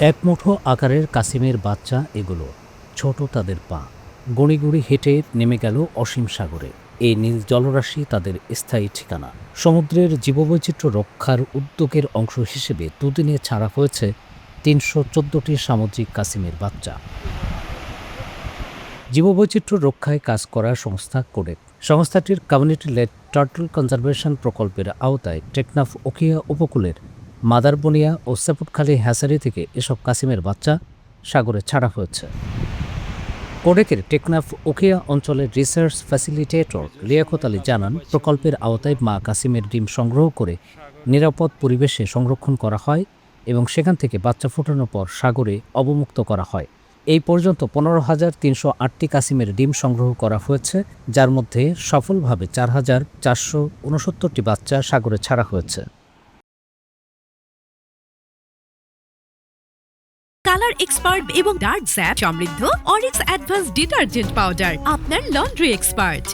এক মুঠো আকারের কাসিমের বাচ্চা এগুলো, ছোট তাদের পা, গড়ি গড়ি হেঁটে নেমে গেল অসীম সাগরে। এই নীল জলরাশি তাদের স্থায়ী ঠিকানা। সমুদ্রের জীববৈচিত্র্য রক্ষার উদ্যোগের অংশ হিসেবে দুদিনে ছাড়া হয়েছে ৩১৪টি সামুদ্রিক কাসিমের বাচ্চা। জীববৈচিত্র্য রক্ষায় কাজ করা সংস্থা কোডেক, সংস্থাটির কমিউনিটি লেড টার্টল কনজারভেশন প্রকল্পের আওতায় টেকনাফ ওকিয়া উপকূলের মাদারবনিয়া ও সেপুটখালী হ্যাচারি থেকে এসব কাসিমের বাচ্চা সাগরে ছাড়া হয়েছে। কোডেকের টেকনাফ ওকিয়া অঞ্চলের রিসার্চ ফ্যাসিলিটেটর লিয়াকত আলী জানান, প্রকল্পের আওতায় মা কাসিমের ডিম সংগ্রহ করে নিরাপদ পরিবেশে সংরক্ষণ করা হয় এবং সেখান থেকে বাচ্চা ফোটানোর পর সাগরে অবমুক্ত করা হয়। এই পর্যন্ত ১৫,৩০৮টি কাসিমের ডিম সংগ্রহ করা হয়েছে, যার মধ্যে সফলভাবে ৪,৪৬৯টি বাচ্চা সাগরে ছাড়া হয়েছে। কালার এক্সপার্ট এবং ডার্ক স্যাপ সমৃদ্ধ অরিক্স অ্যাডভান্স ডিটারজেন্ট পাউডার আপনার লন্ড্রি এক্সপার্ট।